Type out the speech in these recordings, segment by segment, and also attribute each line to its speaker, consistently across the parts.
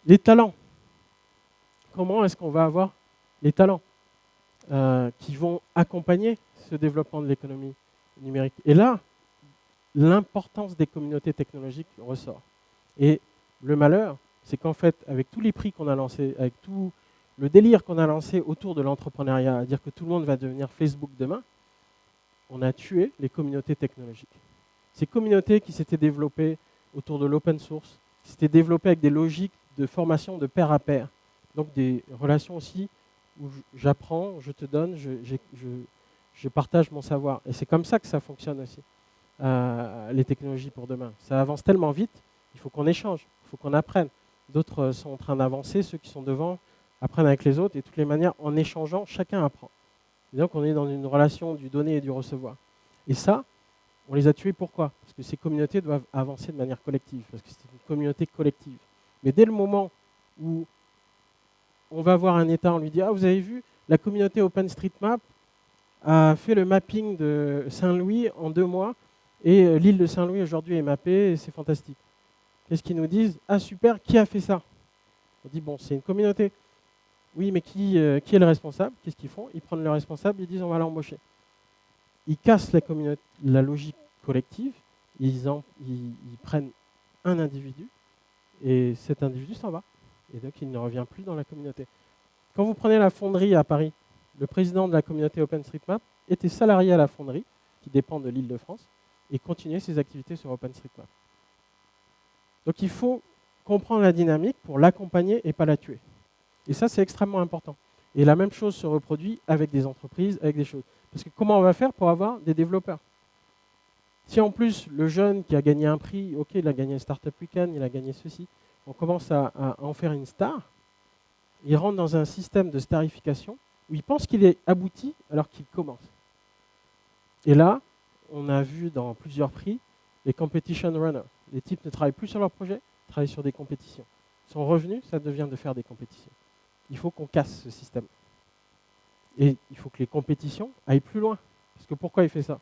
Speaker 1: Les talents. Comment est-ce qu'on va avoir les talents qui vont accompagner ce développement de l'économie numérique? Et là, l'importance des communautés technologiques ressort. Et le malheur, c'est qu'en fait, avec tous les prix qu'on a lancés, avec tout le délire qu'on a lancé autour de l'entrepreneuriat, à dire que tout le monde va devenir Facebook demain, on a tué les communautés technologiques. Ces communautés qui s'étaient développées autour de l'open source, qui s'étaient développées avec des logiques de formation de pair à pair, donc des relations aussi où j'apprends, je te donne, je partage mon savoir. Et c'est comme ça que ça fonctionne aussi, les technologies pour demain. Ça avance tellement vite, il faut qu'on échange, il faut qu'on apprenne. D'autres sont en train d'avancer, ceux qui sont devant apprennent avec les autres, et de toutes les manières, en échangeant, chacun apprend. Et donc on est dans une relation du donner et du recevoir. Et ça, on les a tués pourquoi? Parce que ces communautés doivent avancer de manière collective, parce que c'est une communauté collective. Mais dès le moment où on va voir un État, on lui dit « Ah, vous avez vu, la communauté OpenStreetMap a fait le mapping de Saint-Louis en 2 mois, et l'île de Saint-Louis aujourd'hui est mappée, et c'est fantastique. » Qu'est-ce qu'ils nous disent? « Ah super, qui a fait ça ?» On dit « Bon, c'est une communauté. » Oui, mais qui est le responsable? Qu'est-ce qu'ils font? Ils prennent le responsable, ils disent « On va l'embaucher. » Ils cassent la logique collective, ils prennent un individu, et cet individu s'en va. Et donc il ne revient plus dans la communauté. Quand vous prenez la fonderie à Paris, le président de la communauté OpenStreetMap était salarié à la fonderie, qui dépend de l'Île-de-France, et continuait ses activités sur OpenStreetMap. Donc il faut comprendre la dynamique pour l'accompagner et pas la tuer. Et ça, c'est extrêmement important. Et la même chose se reproduit avec des entreprises, avec des choses. Parce que comment on va faire pour avoir des développeurs? Si en plus, le jeune qui a gagné un prix, ok, il a gagné le Startup Weekend, il a gagné ceci, on commence à en faire une star, il rentre dans un système de starification où il pense qu'il est abouti alors qu'il commence. Et là, on a vu dans plusieurs prix les competition runners. Les types ne travaillent plus sur leur projet, ils travaillent sur des compétitions. Son revenu, ça devient de faire des compétitions. Il faut qu'on casse ce système. Et il faut que les compétitions aillent plus loin. Parce que pourquoi il fait ça?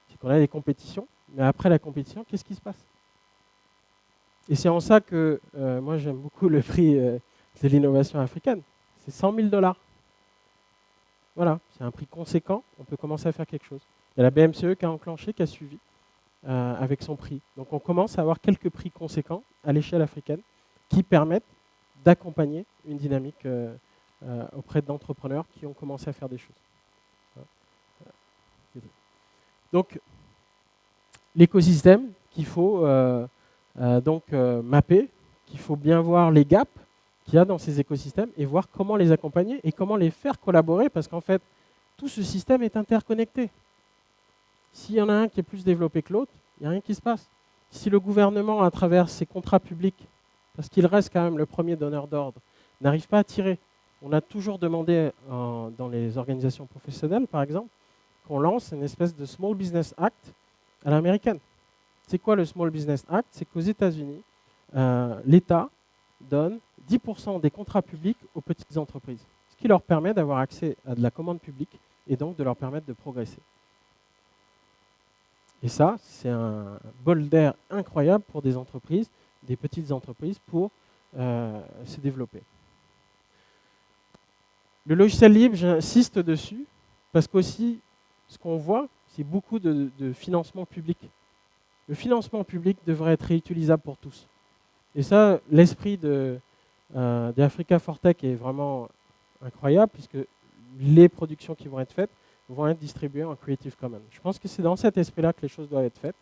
Speaker 1: C'est qu'on a des compétitions, mais après la compétition, qu'est-ce qui se passe? Et c'est en ça que moi j'aime beaucoup le prix de l'innovation africaine. C'est 100 000 $. Voilà, c'est un prix conséquent, on peut commencer à faire quelque chose. Il y a la BMCE qui a enclenché, qui a suivi avec son prix. Donc on commence à avoir quelques prix conséquents à l'échelle africaine qui permettent d'accompagner une dynamique auprès d'entrepreneurs qui ont commencé à faire des choses. Donc, l'écosystème qu'il faut mapper, qu'il faut bien voir les gaps qu'il y a dans ces écosystèmes et voir comment les accompagner et comment les faire collaborer parce qu'en fait, tout ce système est interconnecté. S'il y en a un qui est plus développé que l'autre, il n'y a rien qui se passe. Si le gouvernement, à travers ses contrats publics, parce qu'il reste quand même le premier donneur d'ordre, n'arrive pas à tirer, on a toujours demandé dans les organisations professionnelles, par exemple, qu'on lance une espèce de Small Business Act à l'américaine. C'est quoi le Small Business Act? C'est qu'aux États-Unis, l'État donne 10% des contrats publics aux petites entreprises, ce qui leur permet d'avoir accès à de la commande publique et donc de leur permettre de progresser. Et ça, c'est un bol d'air incroyable pour des entreprises, des petites entreprises, pour se développer. Le logiciel libre, j'insiste dessus, parce qu'aussi, ce qu'on voit, c'est beaucoup de financement public. Le financement public devrait être réutilisable pour tous. Et ça, l'esprit d'Africa for Tech est vraiment incroyable, puisque les productions qui vont être faites vont être distribuées en Creative Commons. Je pense que c'est dans cet esprit-là que les choses doivent être faites,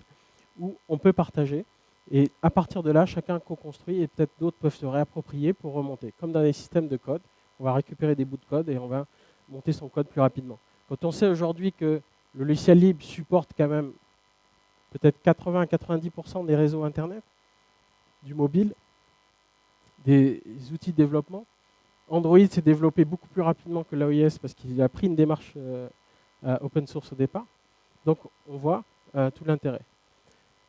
Speaker 1: où on peut partager, et à partir de là, chacun co-construit, et peut-être d'autres peuvent se réapproprier pour remonter. Comme dans les systèmes de code, on va récupérer des bouts de code et on va monter son code plus rapidement. Quand on sait aujourd'hui que le logiciel libre supporte quand même peut-être 80 à 90% des réseaux Internet, du mobile, des outils de développement. Android s'est développé beaucoup plus rapidement que l'OIS parce qu'il a pris une démarche open source au départ. Donc on voit tout l'intérêt.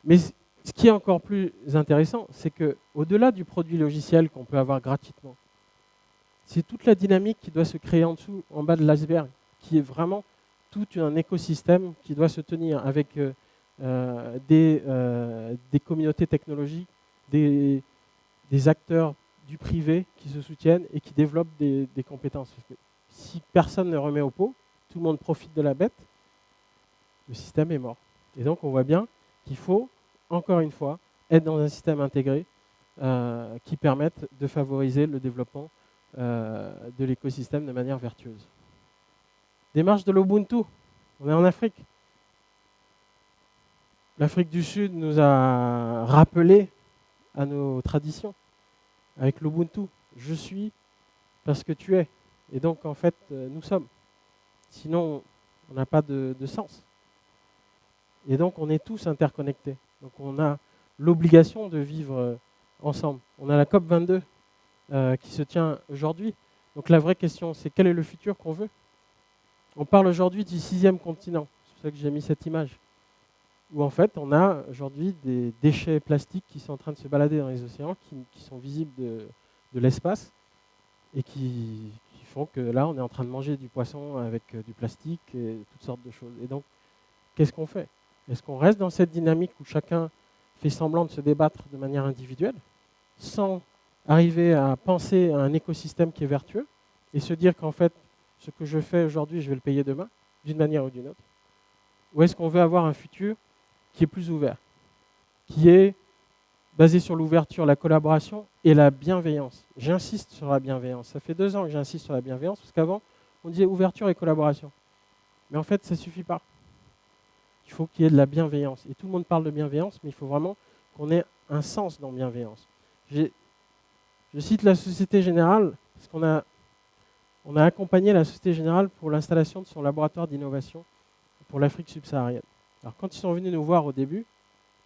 Speaker 1: Mais ce qui est encore plus intéressant, c'est qu'au-delà du produit logiciel qu'on peut avoir gratuitement, c'est toute la dynamique qui doit se créer en dessous, en bas de l'iceberg, qui est vraiment tout un écosystème qui doit se tenir avec des communautés technologiques, des acteurs du privé qui se soutiennent et qui développent des compétences. Parce que si personne ne remet au pot, tout le monde profite de la bête, le système est mort. Et donc on voit bien qu'il faut, encore une fois, être dans un système intégré qui permette de favoriser le développement de l'écosystème de manière vertueuse. Démarche de l'Ubuntu, on est en Afrique. L'Afrique du Sud nous a rappelé à nos traditions avec l'Ubuntu. Je suis parce que tu es. Et donc en fait, nous sommes. Sinon, on n'a pas de sens. Et donc on est tous interconnectés. Donc on a l'obligation de vivre ensemble. On a la COP 22 qui se tient aujourd'hui. Donc la vraie question, c'est quel est le futur qu'on veut? On parle aujourd'hui du 6e continent. C'est pour ça que j'ai mis cette image. Où en fait, on a aujourd'hui des déchets plastiques qui sont en train de se balader dans les océans, qui sont visibles de l'espace, et qui font que là, on est en train de manger du poisson avec du plastique et toutes sortes de choses. Et donc, qu'est-ce qu'on fait? Est-ce qu'on reste dans cette dynamique où chacun fait semblant de se débattre de manière individuelle, sans arriver à penser à un écosystème qui est vertueux, et se dire qu'en fait, ce que je fais aujourd'hui, je vais le payer demain, d'une manière ou d'une autre? Ou est-ce qu'on veut avoir un futur qui est plus ouvert, qui est basé sur l'ouverture, la collaboration et la bienveillance? J'insiste sur la bienveillance. Ça fait 2 ans que j'insiste sur la bienveillance, parce qu'avant, on disait ouverture et collaboration. Mais en fait, ça ne suffit pas. Il faut qu'il y ait de la bienveillance. Et tout le monde parle de bienveillance, mais il faut vraiment qu'on ait un sens dans bienveillance. Je cite la Société Générale, parce qu'on a accompagné la Société Générale pour l'installation de son laboratoire d'innovation pour l'Afrique subsaharienne. Alors quand ils sont venus nous voir au début,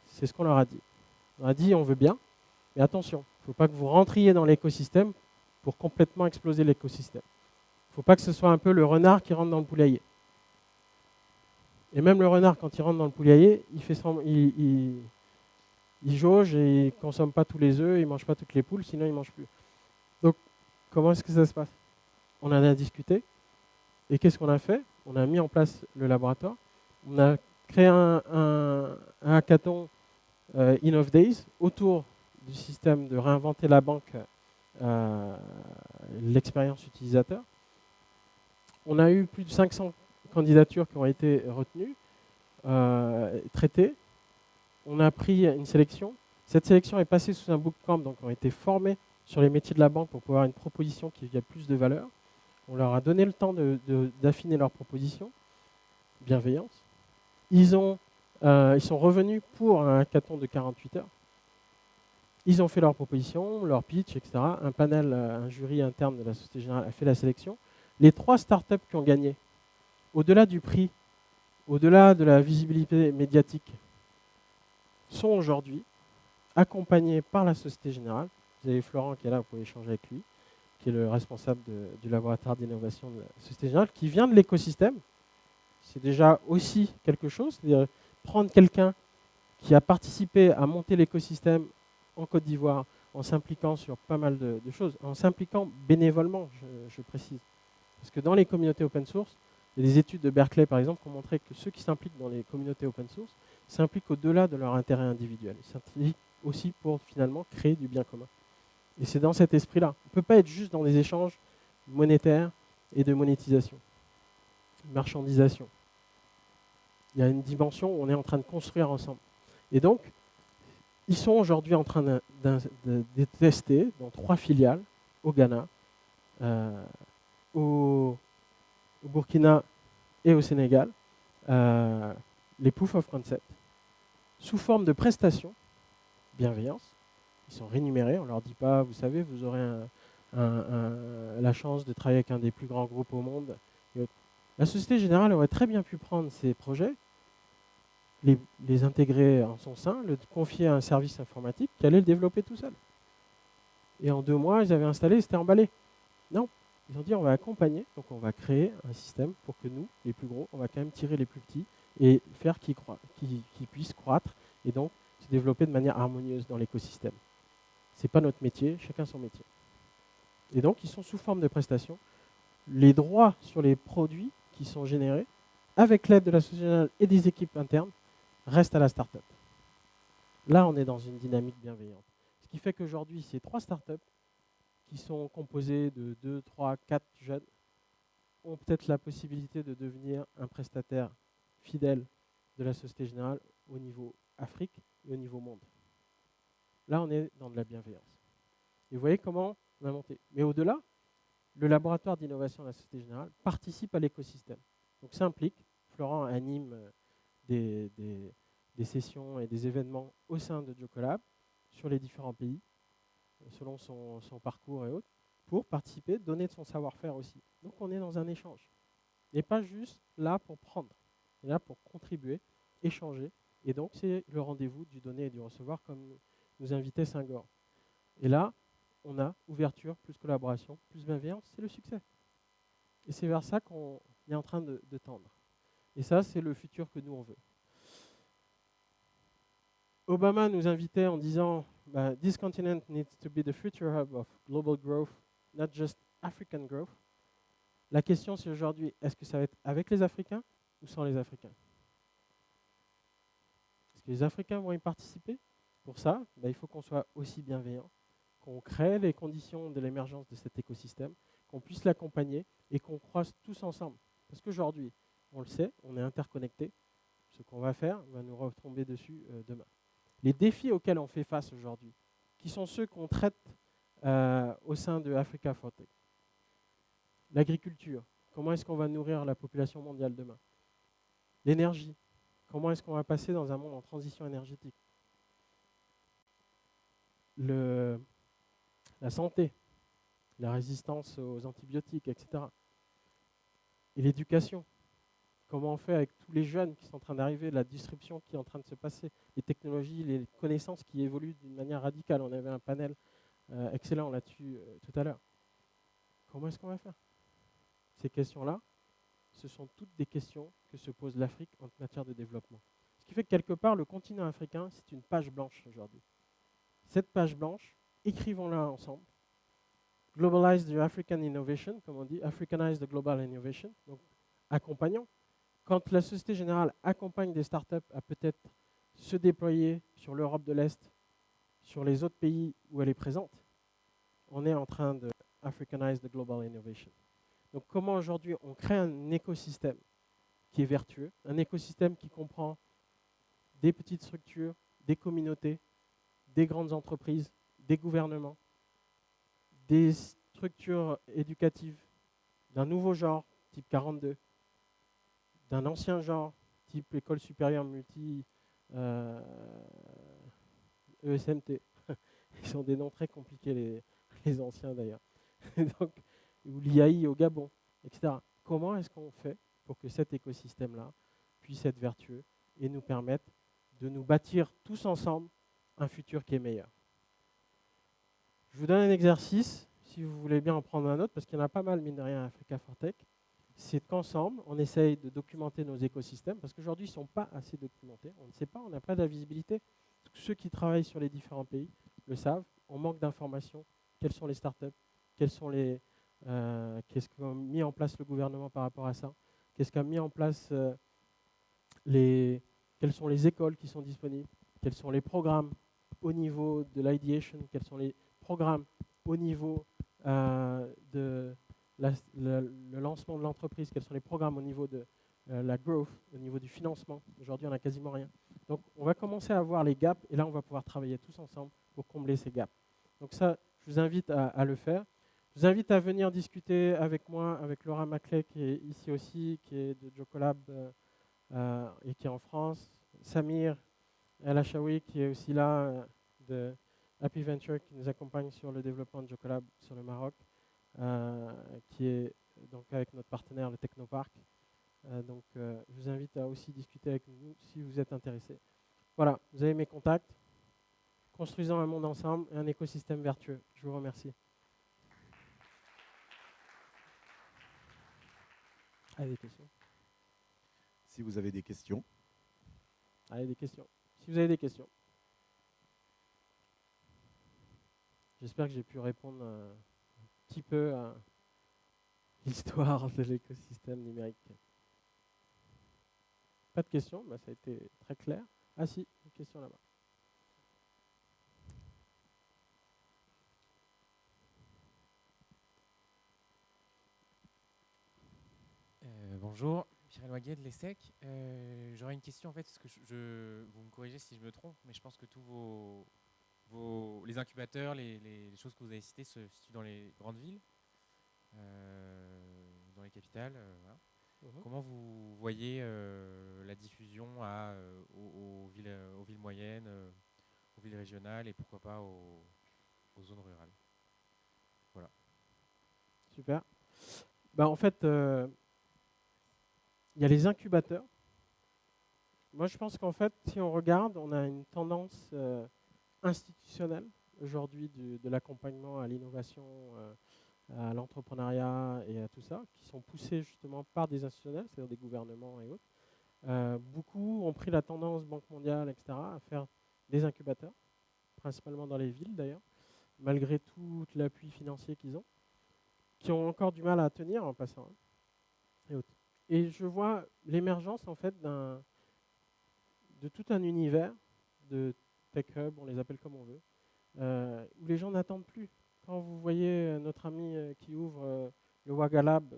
Speaker 1: c'est ce qu'on leur a dit. On a dit on veut bien, mais attention, il ne faut pas que vous rentriez dans l'écosystème pour complètement exploser l'écosystème. Il ne faut pas que ce soit un peu le renard qui rentre dans le poulailler. Et même le renard, quand il rentre dans le poulailler, il jauge et il ne consomme pas tous les œufs, il ne mange pas toutes les poules, sinon il ne mange plus. Donc comment est-ce que ça se passe? On en a discuté. Et qu'est-ce qu'on a fait? On a mis en place le laboratoire. On a créé un hackathon Innov Days autour du système de réinventer la banque, l'expérience utilisateur. On a eu plus de 500 candidatures qui ont été retenues, traitées. On a pris une sélection. Cette sélection est passée sous un bootcamp, donc on a été formés sur les métiers de la banque pour pouvoir avoir une proposition qui a plus de valeur. On leur a donné le temps d'affiner leur proposition. Bienveillance. Ils sont revenus pour un hackathon de 48 heures. Ils ont fait leur proposition, leur pitch, etc. Un panel, un jury interne de la Société Générale a fait la sélection. Les 3 startups qui ont gagné, au-delà du prix, au-delà de la visibilité médiatique, sont aujourd'hui accompagnés par la Société Générale. Vous avez Florent qui est là, vous pouvez échanger avec lui, qui est le responsable du laboratoire d'innovation de la Société Générale, qui vient de l'écosystème. C'est déjà aussi quelque chose, c'est-à-dire prendre quelqu'un qui a participé à monter l'écosystème en Côte d'Ivoire en s'impliquant sur pas mal de choses, en s'impliquant bénévolement, je précise. Parce que dans les communautés open source, il y a des études de Berkeley par exemple qui ont montré que ceux qui s'impliquent dans les communautés open source s'impliquent au-delà de leur intérêt individuel. Ils s'impliquent aussi pour finalement créer du bien commun. Et c'est dans cet esprit-là. On ne peut pas être juste dans des échanges monétaires et de monétisation, de marchandisation. Il y a une dimension où on est en train de construire ensemble. Et donc, ils sont aujourd'hui en train de tester dans 3 filiales, au Ghana, au Burkina et au Sénégal, les proof of concept, sous forme de prestations, bienveillance. Ils sont rémunérés, on ne leur dit pas, vous savez, vous aurez la chance de travailler avec un des plus grands groupes au monde. La Société Générale aurait très bien pu prendre ces projets, les intégrer en son sein, le confier à un service informatique qui allait le développer tout seul. Et en 2 mois, ils avaient installé, c'était emballé. Non, ils ont dit on va accompagner, donc on va créer un système pour que nous, les plus gros, on va quand même tirer les plus petits et faire qu'ils puissent croître et donc se développer de manière harmonieuse dans l'écosystème. Ce n'est pas notre métier, chacun son métier. Et donc, ils sont sous forme de prestations. Les droits sur les produits qui sont générés, avec l'aide de la Société Générale et des équipes internes, restent à la start-up. Là, on est dans une dynamique bienveillante. Ce qui fait qu'aujourd'hui, ces 3 start-up qui sont composés de 2, 3, 4 jeunes, ont peut-être la possibilité de devenir un prestataire fidèle de la Société Générale au niveau Afrique et au niveau monde. Là, on est dans de la bienveillance. Et vous voyez comment on a monté. Mais au-delà, le laboratoire d'innovation de la Société Générale participe à l'écosystème. Donc ça implique, Florent anime des sessions et des événements au sein de Jocolab sur les différents pays, selon son parcours et autres, pour participer, donner de son savoir-faire aussi. Donc on est dans un échange. On n'est pas juste là pour prendre, on est là pour contribuer, échanger. Et donc c'est le rendez-vous du donner et du recevoir, comme nous invitait Senghor. Et là, on a ouverture, plus collaboration, plus bienveillance, c'est le succès. Et c'est vers ça qu'on est en train de tendre. Et ça, c'est le futur que nous, on veut. Obama nous invitait en disant « This continent needs to be the future hub of global growth, not just African growth ». La question, c'est aujourd'hui, est-ce que ça va être avec les Africains ou sans les Africains? Est-ce que les Africains vont y participer? Pour ça, il faut qu'on soit aussi bienveillant, qu'on crée les conditions de l'émergence de cet écosystème, qu'on puisse l'accompagner et qu'on croise tous ensemble. Parce qu'aujourd'hui, on le sait, on est interconnectés. Ce qu'on va faire va nous retomber dessus demain. Les défis auxquels on fait face aujourd'hui, qui sont ceux qu'on traite au sein de Africa Fortech. L'agriculture, comment est-ce qu'on va nourrir la population mondiale demain? L'énergie, comment est-ce qu'on va passer dans un monde en transition énergétique? La santé, la résistance aux antibiotiques, etc. Et l'éducation. Comment on fait avec tous les jeunes qui sont en train d'arriver, la disruption qui est en train de se passer, les technologies, les connaissances qui évoluent d'une manière radicale. On avait un panel excellent là-dessus tout à l'heure. Comment est-ce qu'on va faire? Ces questions-là, ce sont toutes des questions que se pose l'Afrique en matière de développement. Ce qui fait que quelque part, le continent africain, c'est une page blanche aujourd'hui. Cette page blanche, écrivons-la ensemble. Globalize the African innovation, comme on dit, Africanize the global innovation. Donc, accompagnons. Quand la Société Générale accompagne des startups à peut-être se déployer sur l'Europe de l'Est, sur les autres pays où elle est présente, on est en train de Africanize the global innovation. Donc comment aujourd'hui on crée un écosystème qui est vertueux, un écosystème qui comprend des petites structures, des communautés, des grandes entreprises, des gouvernements, des structures éducatives d'un nouveau genre, type 42, d'un ancien genre, type école supérieure multi ESMT. Ils sont des noms très compliqués, les anciens d'ailleurs. Ou l'IAI au Gabon, etc. Comment est-ce qu'on fait pour que cet écosystème-là puisse être vertueux et nous permette de nous bâtir tous ensemble un futur qui est meilleur? Je vous donne un exercice, si vous voulez bien en prendre un autre, parce qu'il y en a pas mal, mine de rien, à Africa Fortech. C'est qu'ensemble, on essaye de documenter nos écosystèmes, parce qu'aujourd'hui, ils ne sont pas assez documentés. On ne sait pas, on n'a pas de la visibilité. Ceux qui travaillent sur les différents pays le savent. On manque d'informations. Quelles sont les startups? Qu'est-ce qu'a mis en place le gouvernement par rapport à ça? Qu'est-ce qu'a mis en place quelles sont les écoles qui sont disponibles? Quels sont les programmes au niveau de l'ideation? Quels sont les programmes au niveau de le lancement de l'entreprise? Quels sont les programmes au niveau de la growth, au niveau du financement? Aujourd'hui, on n'a quasiment rien. Donc, on va commencer à voir les gaps et là, on va pouvoir travailler tous ensemble pour combler ces gaps. Donc ça, je vous invite à le faire. Je vous invite à venir discuter avec moi, avec Laura Maclay qui est ici aussi, qui est de Jocolab et qui est en France. Samir El Achaoui qui est aussi là de Happy Venture qui nous accompagne sur le développement de Jocolab sur le Maroc, qui est donc avec notre partenaire le Technopark. Je vous invite à aussi discuter avec nous si vous êtes intéressé. Voilà, vous avez mes contacts. Construisons un monde ensemble et un écosystème vertueux. Je vous remercie. Allez, des questions.
Speaker 2: Si vous avez des questions.
Speaker 1: Allez, des questions. Si vous avez des questions. J'espère que j'ai pu répondre un petit peu à l'histoire de l'écosystème numérique. Pas de questions, ça a été très clair. Ah si, une question là-bas.
Speaker 3: Bonjour, Pierre Loiguet de l'ESSEC. J'aurais une question en fait, parce que vous me corrigez si je me trompe, mais je pense que tous les incubateurs, les choses que vous avez citées se situent dans les grandes villes, dans les capitales. Voilà. Comment vous voyez la diffusion aux villes moyennes, aux villes régionales et pourquoi pas aux zones rurales? Voilà.
Speaker 1: Super. En fait, il y a les incubateurs. Moi, je pense qu'en fait, si on regarde, on a une tendance institutionnelle aujourd'hui de l'accompagnement à l'innovation, à l'entrepreneuriat et à tout ça, qui sont poussés justement par des institutionnels, c'est-à-dire des gouvernements et autres. Beaucoup ont pris la tendance, Banque mondiale, etc., à faire des incubateurs, principalement dans les villes d'ailleurs, malgré tout l'appui financier qu'ils ont, qui ont encore du mal à tenir en passant. Et autres. Et je vois l'émergence en fait de tout un univers de tech hub, on les appelle comme on veut, où les gens n'attendent plus. Quand vous voyez notre ami qui ouvre le Wagalab,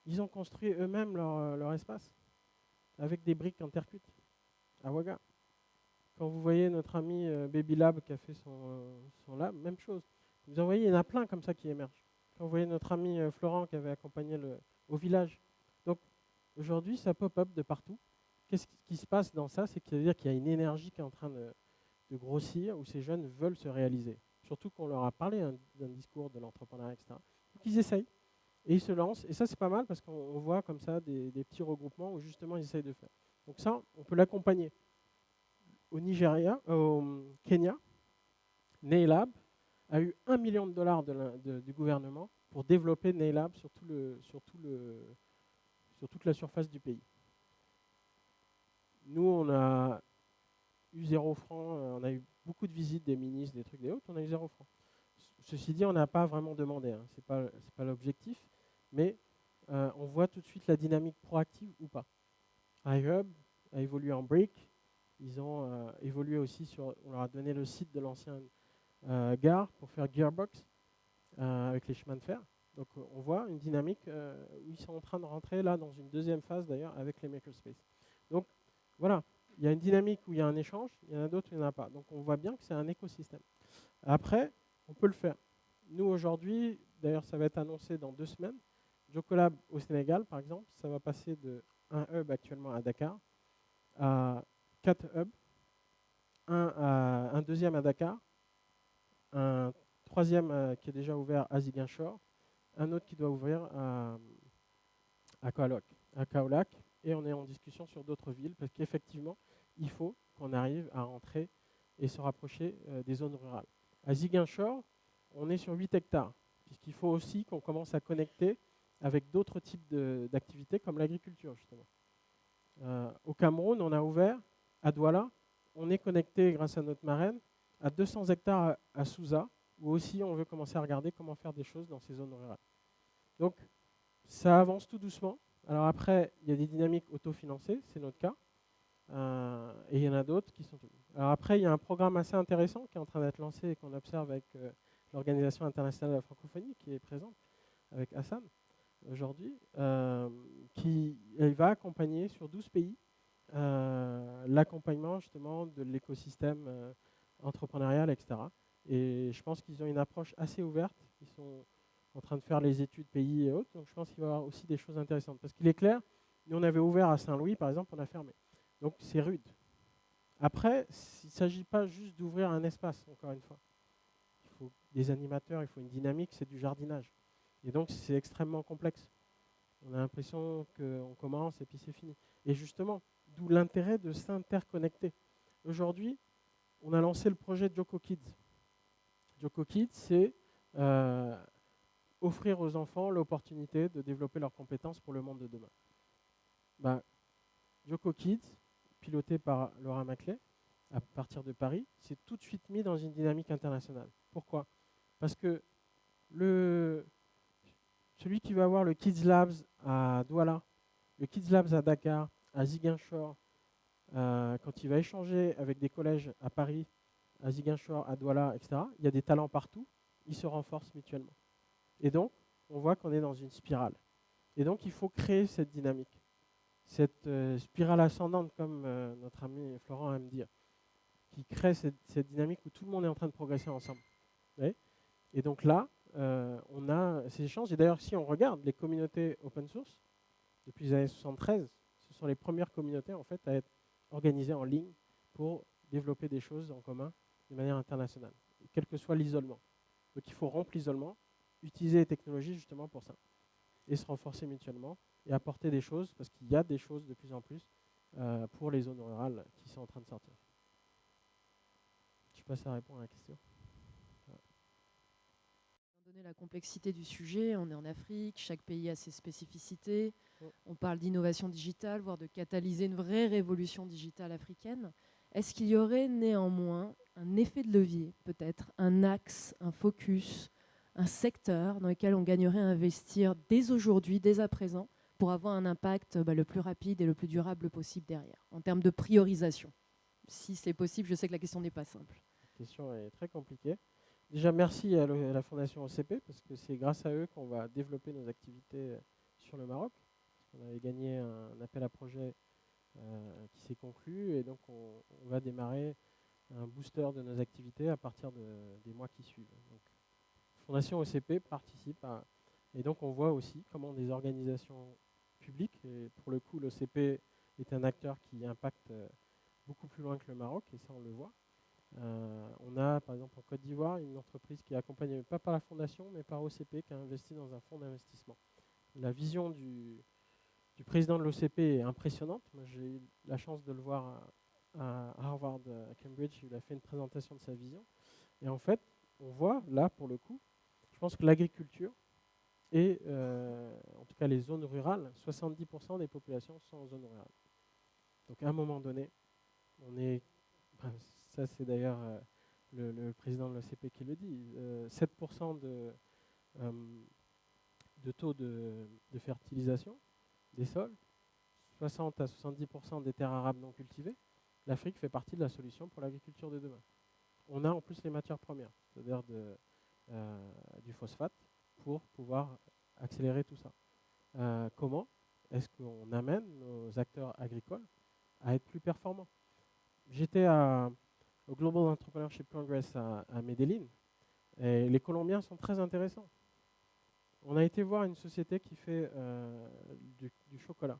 Speaker 1: ils ont construit eux-mêmes leur espace avec des briques en terre cuite à Waga. Quand vous voyez notre ami Baby Lab qui a fait son lab, même chose. Vous en voyez, il y en a plein comme ça qui émergent. Quand vous voyez notre ami Florent qui avait accompagné au village. Donc aujourd'hui, ça pop-up de partout. Qu'est-ce qui se passe dans ça? C'est qu'il y a une énergie qui est en train de grossir, où ces jeunes veulent se réaliser. Surtout qu'on leur a parlé d'un discours de l'entrepreneuriat, etc. Donc ils essayent, et ils se lancent. Et ça, c'est pas mal, parce qu'on voit comme ça des petits regroupements où justement ils essayent de faire. Donc ça, on peut l'accompagner. Au Nigeria, au Kenya, Nailab a eu $1 million du gouvernement pour développer Nailab sur toute la surface du pays. Nous, on a eu 0 franc, on a eu beaucoup de visites des ministres, des trucs, des autres, on a eu 0 franc. Ceci dit, on n'a pas vraiment demandé, hein, c'est pas l'objectif, mais on voit tout de suite la dynamique proactive ou pas. iHub a évolué en Brick, ils ont évolué aussi on leur a donné le site de l'ancienne gare pour faire Gearbox avec les chemins de fer. Donc on voit une dynamique où ils sont en train de rentrer là dans une deuxième phase d'ailleurs avec les makerspace. Donc voilà, il y a une dynamique où il y a un échange, il y en a d'autres où il n'y en a pas. Donc on voit bien que c'est un écosystème. Après, on peut le faire. Nous aujourd'hui, d'ailleurs ça va être annoncé dans 2 semaines, Jocolab au Sénégal par exemple, ça va passer de un hub actuellement à Dakar à 4 hubs, un deuxième à Dakar, un troisième qui est déjà ouvert à Ziguinchor, un autre qui doit ouvrir à Kaolack, et on est en discussion sur d'autres villes, parce qu'effectivement, il faut qu'on arrive à rentrer et se rapprocher des zones rurales. À Ziguinchor, on est sur 8 hectares, puisqu'il faut aussi qu'on commence à connecter avec d'autres types d'activités, comme l'agriculture, justement. Au Cameroun, on a ouvert, à Douala, on est connecté, grâce à notre marraine, à 200 hectares à Souza, où aussi on veut commencer à regarder comment faire des choses dans ces zones rurales. Donc, ça avance tout doucement. Alors après, il y a des dynamiques autofinancées, c'est notre cas. Et il y en a d'autres qui sont... Alors après, il y a un programme assez intéressant qui est en train d'être lancé et qu'on observe avec l'Organisation internationale de la francophonie, qui est présente, avec Hassan, aujourd'hui, qui va accompagner sur 12 pays l'accompagnement justement de l'écosystème entrepreneurial, etc. Et je pense qu'ils ont une approche assez ouverte. Ils sont en train de faire les études pays et autres, donc je pense qu'il va y avoir aussi des choses intéressantes. Parce qu'il est clair, nous on avait ouvert à Saint-Louis, par exemple, on a fermé. Donc c'est rude. Après, il ne s'agit pas juste d'ouvrir un espace, encore une fois. Il faut des animateurs, il faut une dynamique, c'est du jardinage. Et donc c'est extrêmement complexe. On a l'impression qu'on commence et puis c'est fini. Et justement, d'où l'intérêt de s'interconnecter. Aujourd'hui, on a lancé le projet Joko Kids. Joko Kids, c'est offrir aux enfants l'opportunité de développer leurs compétences pour le monde de demain. Joko Kids, piloté par Laura Maclay, à partir de Paris, s'est tout de suite mis dans une dynamique internationale. Pourquoi? Parce que celui qui va avoir le Kids Labs à Douala, le Kids Labs à Dakar, à Ziguinchor, quand il va échanger avec des collèges à Paris, à Ziguinchor, à Douala, etc., il y a des talents partout, ils se renforcent mutuellement. Et donc, on voit qu'on est dans une spirale. Et donc, il faut créer cette dynamique, cette spirale ascendante, comme notre ami Florent aime dire, qui crée cette dynamique où tout le monde est en train de progresser ensemble. Vous voyez. Et donc là, on a ces échanges. Et d'ailleurs, si on regarde les communautés open source, depuis les années 73, ce sont les premières communautés en fait, à être organisées en ligne pour développer des choses en commun de manière internationale, quel que soit l'isolement. Donc il faut rompre l'isolement, utiliser les technologies justement pour ça, et se renforcer mutuellement, et apporter des choses, parce qu'il y a des choses de plus en plus pour les zones rurales qui sont en train de sortir. Je ne sais pas si ça répond à la question.
Speaker 4: Donner la complexité du sujet, on est en Afrique, chaque pays a ses spécificités. On parle d'innovation digitale, voire de catalyser une vraie révolution digitale africaine. Est-ce qu'il y aurait néanmoins un effet de levier, peut-être un axe, un focus, un secteur dans lequel on gagnerait à investir dès aujourd'hui, dès à présent, pour avoir un impact le plus rapide et le plus durable possible derrière, en termes de priorisation? Si c'est possible, je sais que la question n'est pas simple.
Speaker 1: La question est très compliquée. Déjà, merci à la Fondation OCP, parce que c'est grâce à eux qu'on va développer nos activités sur le Maroc. On avait gagné un appel à projet qui s'est conclu, et donc on va démarrer un booster de nos activités à partir des mois qui suivent. Donc, Fondation OCP participe et donc on voit aussi comment des organisations publiques, et pour le coup l'OCP est un acteur qui impacte beaucoup plus loin que le Maroc, et ça on le voit. On a par exemple en Côte d'Ivoire une entreprise qui est accompagnée pas par la Fondation mais par OCP, qui a investi dans un fonds d'investissement. La vision du président de l'OCP est impressionnante. Moi j'ai eu la chance de le voir à Harvard, à Cambridge. Il a fait une présentation de sa vision. Et en fait, on voit là pour le coup, je pense que l'agriculture et en tout cas les zones rurales, 70% des populations sont en zone rurale. Donc à un moment donné, on est, ça c'est d'ailleurs le président de l'OCP qui le dit, 7% de taux de fertilisation des sols, 60 à 70% des terres arables non cultivées. L'Afrique fait partie de la solution pour l'agriculture de demain. On a en plus les matières premières, c'est-à-dire du phosphate, pour pouvoir accélérer tout ça. Comment est-ce qu'on amène nos acteurs agricoles à être plus performants? J'étais au Global Entrepreneurship Congress à Medellín, et les Colombiens sont très intéressants. On a été voir une société qui fait du chocolat.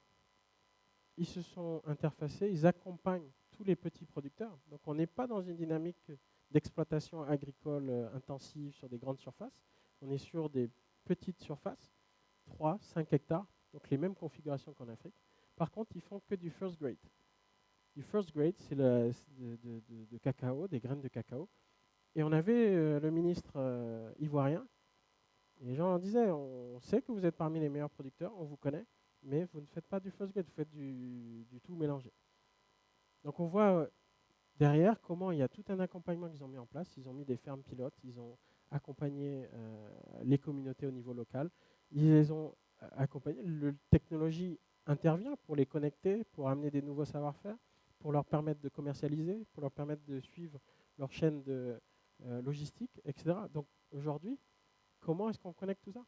Speaker 1: Ils se sont interfacés, ils accompagnent tous les petits producteurs. Donc on n'est pas dans une dynamique d'exploitation agricole intensive sur des grandes surfaces. On est sur des petites surfaces, 3, 5 hectares, donc les mêmes configurations qu'en Afrique. Par contre, ils font que du first grade. Du first grade, c'est de cacao, des graines de cacao. Et on avait le ministre ivoirien, et les gens leur disaient, on sait que vous êtes parmi les meilleurs producteurs, on vous connaît, mais vous ne faites pas du first grade, vous faites du tout mélangé. Donc on voit derrière comment il y a tout un accompagnement qu'ils ont mis en place. Ils ont mis des fermes pilotes, ils ont accompagné les communautés au niveau local, ils les ont accompagnés. La technologie intervient pour les connecter, pour amener des nouveaux savoir-faire, pour leur permettre de commercialiser, pour leur permettre de suivre leur chaîne de logistique, etc. Donc aujourd'hui, comment est-ce qu'on connecte tout ça?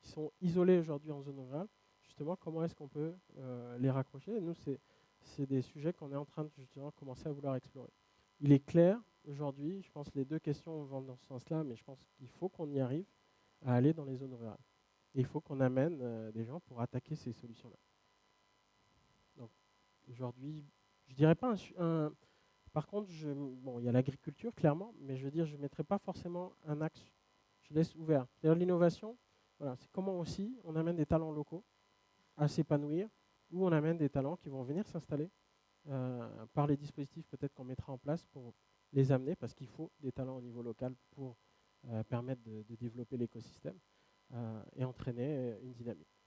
Speaker 1: Ils sont isolés aujourd'hui en zone rurale. Justement, comment est-ce qu'on peut les raccrocher? Et nous, c'est des sujets qu'on est en train de justement commencer à vouloir explorer. Il est clair aujourd'hui, je pense que les deux questions vont dans ce sens-là, mais je pense qu'il faut qu'on y arrive à aller dans les zones rurales. Et il faut qu'on amène des gens pour attaquer ces solutions-là. Donc aujourd'hui, je dirais pas par contre, il y a l'agriculture clairement, mais je veux dire, je ne mettrai pas forcément un axe. Je laisse ouvert. C'est-à-dire l'innovation, voilà, c'est comment aussi on amène des talents locaux à s'épanouir, ou on amène des talents qui vont venir s'installer par les dispositifs peut-être qu'on mettra en place pour les amener, parce qu'il faut des talents au niveau local pour permettre de développer l'écosystème et entraîner une dynamique.